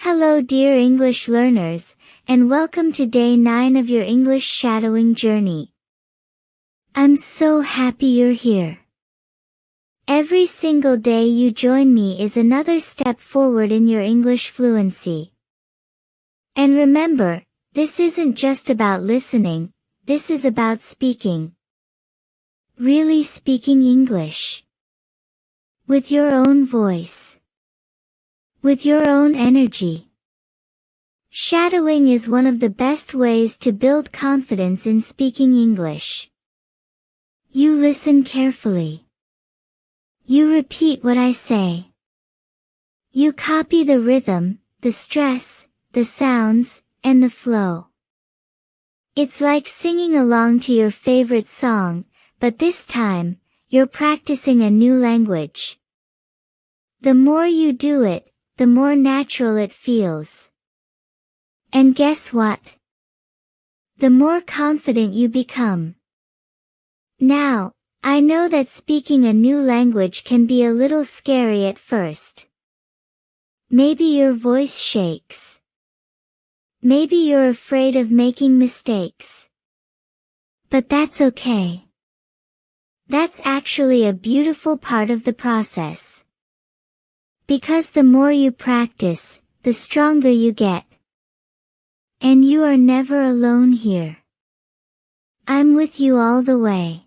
Hello dear English learners, and welcome to day 9 of your English shadowing journey. I'm so happy you're here. Every single day you join me is another step forward in your English fluency. And remember, this isn't just about listening, this is about speaking. Really speaking English. With your own voice. With your own energy. Shadowing is one of the best ways to build confidence in speaking English. You listen carefully. You repeat what I say. You copy the rhythm, the stress, the sounds, and the flow. It's like singing along to your favorite song, but this time, you're practicing a new language. The more you do it, the more natural it feels. And guess what? The more confident you become. Now, I know that speaking a new language can be a little scary at first. Maybe your voice shakes. Maybe you're afraid of making mistakes. But that's okay. That's actually a beautiful part of the process. Because the more you practice, the stronger you get. And you are never alone here. I'm with you all the way.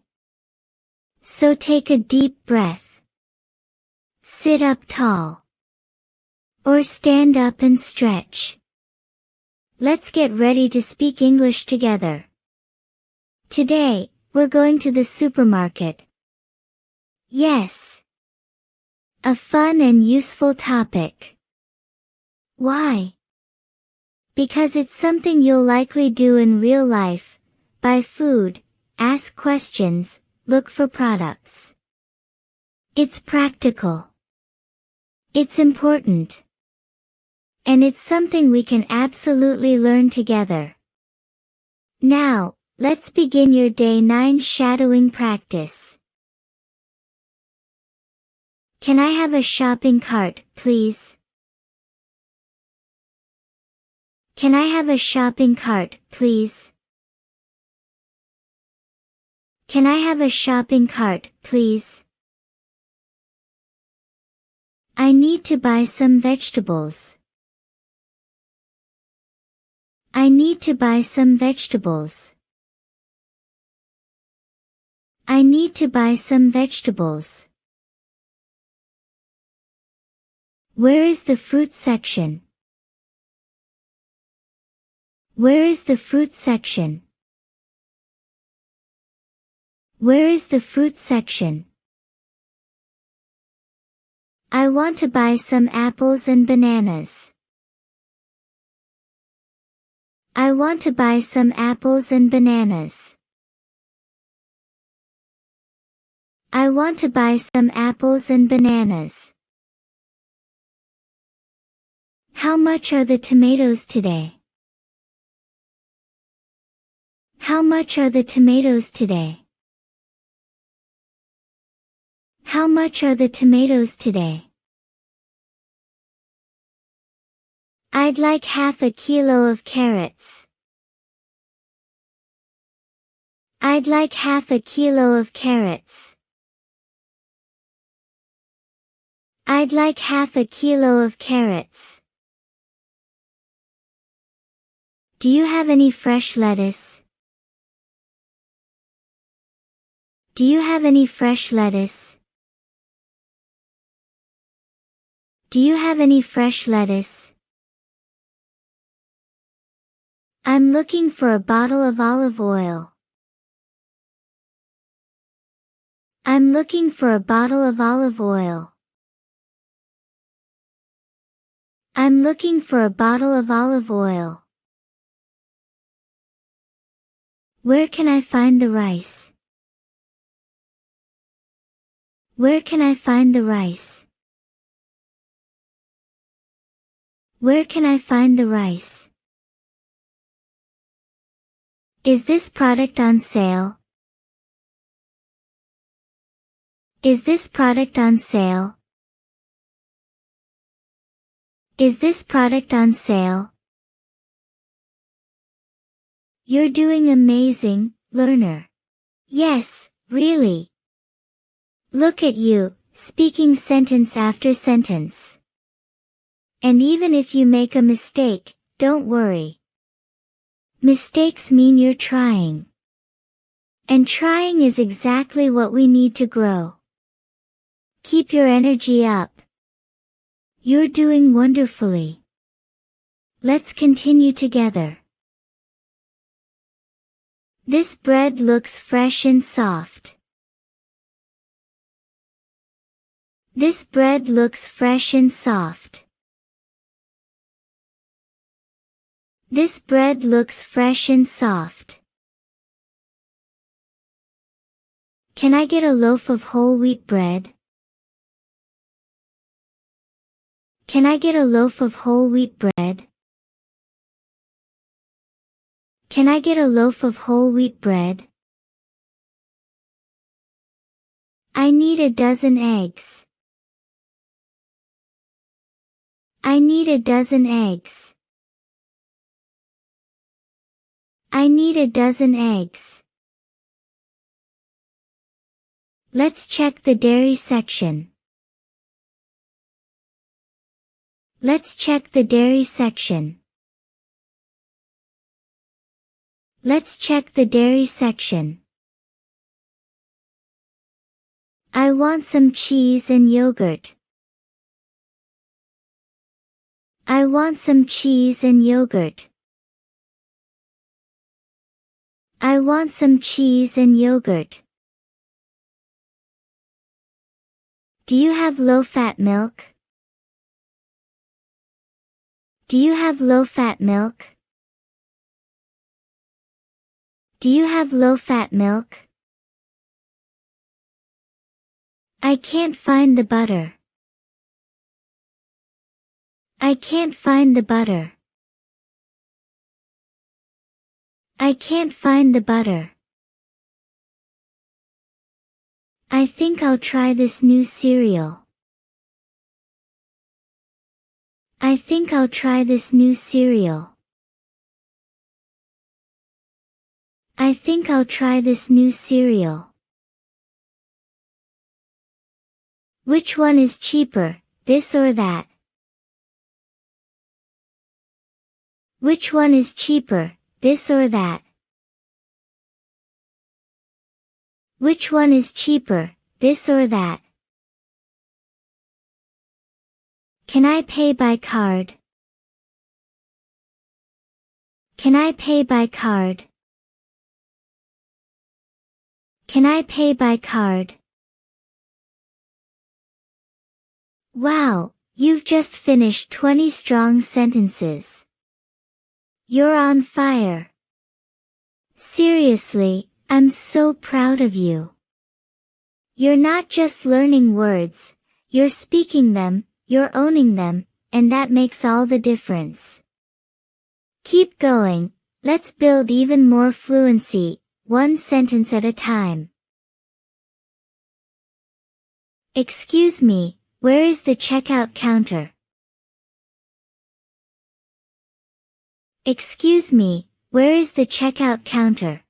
So take a deep breath. Sit up tall. Or stand up and stretch. Let's get ready to speak English together. Today, we're going to the supermarket. Yes. A fun and useful topic. Why? Because it's something you'll likely do in real life. Buy food, ask questions, look for products. It's practical. It's important. And it's something we can absolutely learn together. Now, let's begin your day 9 shadowing practice. Can I have a shopping cart, please? Can I have a shopping cart, please? Can I have a shopping cart, please? I need to buy some vegetables. I need to buy some vegetables. I need to buy some vegetables. Where is the fruit section? Where is the fruit section? Where is the fruit section? I want to buy some apples and bananas. I want to buy some apples and bananas. I want to buy some apples and bananas. How much are the tomatoes today? How much are the tomatoes today? How much are the tomatoes today? I'd like half a kilo of carrots. I'd like half a kilo of carrots. I'd like half a kilo of carrots. Do you have any fresh lettuce? Do you have any fresh lettuce? Do you have any fresh lettuce? I'm looking for a bottle of olive oil. I'm looking for a bottle of olive oil. I'm looking for a bottle of olive oil. Where can I find the rice? Where can I find the rice? Where can I find the rice? Is this product on sale? Is this product on sale? Is this product on sale? You're doing amazing, learner. Yes, really. Look at you, speaking sentence after sentence. And even if you make a mistake, don't worry. Mistakes mean you're trying. And trying is exactly what we need to grow. Keep your energy up. You're doing wonderfully. Let's continue together. This bread looks fresh and soft. This bread looks fresh and soft. This bread looks fresh and soft. Can I get a loaf of whole wheat bread? Can I get a loaf of whole wheat bread? Can I get a loaf of whole wheat bread? I need a dozen eggs. I need a dozen eggs. I need a dozen eggs. Let's check the dairy section. Let's check the dairy section. Let's check the dairy section. I want some cheese and yogurt. I want some cheese and yogurt. I want some cheese and yogurt. Do you have low-fat milk? Do you have low-fat milk? Do you have low-fat milk? I can't find the butter. I can't find the butter. I can't find the butter. I think I'll try this new cereal. I think I'll try this new cereal. I think I'll try this new cereal. Which one is cheaper, this or that? Which one is cheaper, this or that? Which one is cheaper, this or that? Can I pay by card? Can I pay by card? Can I pay by card? Wow, you've just finished 20 strong sentences. You're on fire. Seriously, I'm so proud of you. You're not just learning words, you're speaking them, you're owning them, and that makes all the difference. Keep going, let's build even more fluency, one sentence at a time. Excuse me, where is the checkout counter? Excuse me, where is the checkout counter?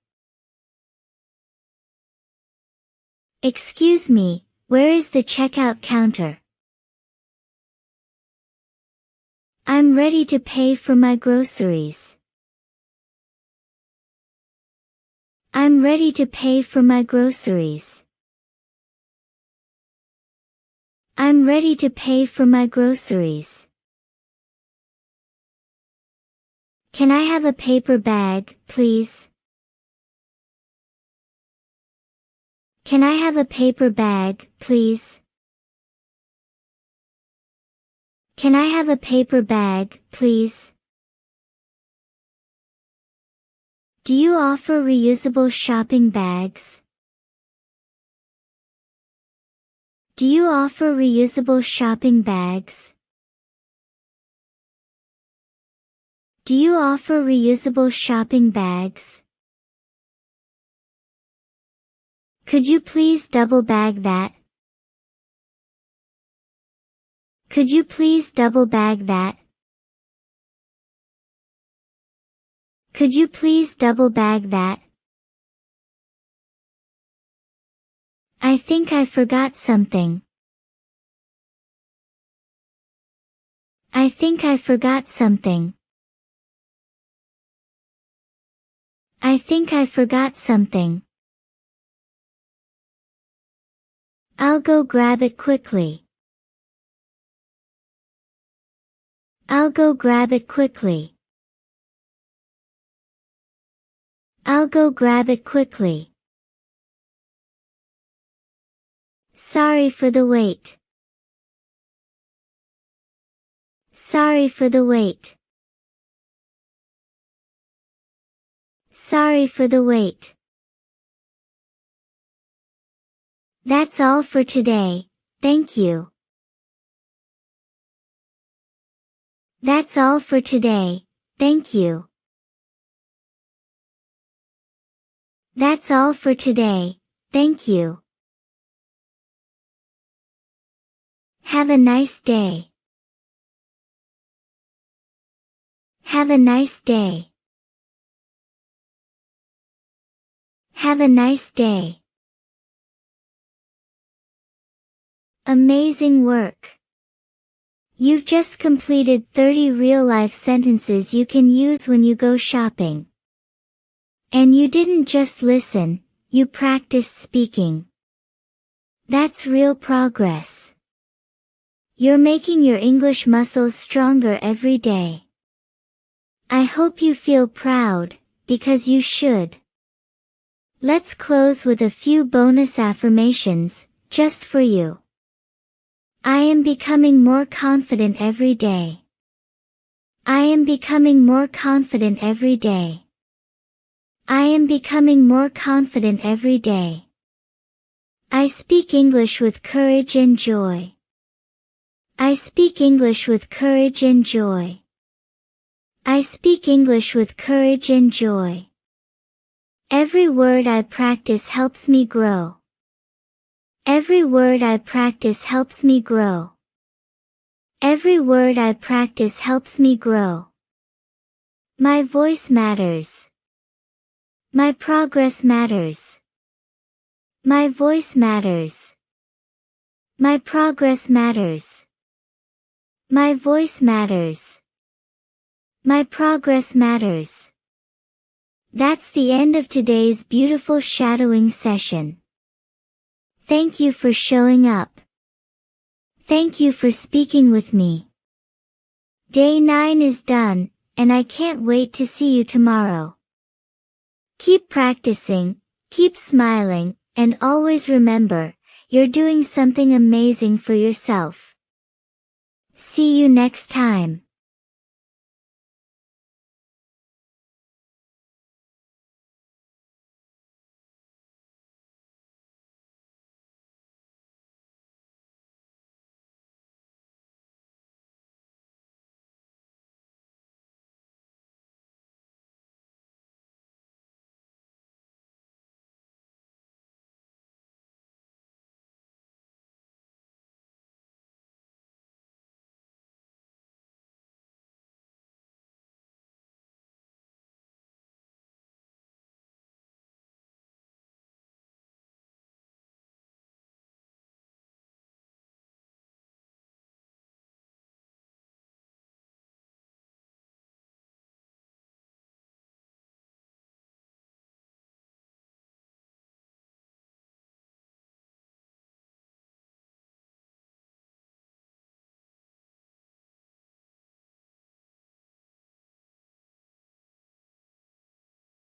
Excuse me, where is the checkout counter? I'm ready to pay for my groceries. I'm ready to pay for my groceries. I'm ready to pay for my groceries. Can I have a paper bag, please? Can I have a paper bag, please? Can I have a paper bag, please? Do you offer reusable shopping bags? Do you offer reusable shopping bags? Do you offer reusable shopping bags? Could you please double bag that? Could you please double bag that? Could you please double bag that? I think I forgot something. I think I forgot something. I think I forgot something. I'll go grab it quickly. I'll go grab it quickly. I'll go grab it quickly. Sorry for the wait. Sorry for the wait. Sorry for the wait. That's all for today, thank you. That's all for today, thank you. That's all for today, thank you. Have a nice day. Have a nice day. Have a nice day. Amazing work. You've just completed 30 real-life sentences you can use when you go shopping. And you didn't just listen, you practiced speaking. That's real progress. You're making your English muscles stronger every day. I hope you feel proud, because you should. Let's close with a few bonus affirmations, just for you. I am becoming more confident every day. I am becoming more confident every day. I am becoming more confident every day. I speak English with courage and joy. I speak English with courage and joy. I speak English with courage and joy. Every word I practice helps me grow. Every word I practice helps me grow. Every word I practice helps me grow. My voice matters. My progress matters. My voice matters. My progress matters. My voice matters. My progress matters. That's the end of today's beautiful shadowing session. Thank you for showing up. Thank you for speaking with me. Day 9 is done, and I can't wait to see you tomorrow. Keep practicing, keep smiling, and always remember, you're doing something amazing for yourself. See you next time.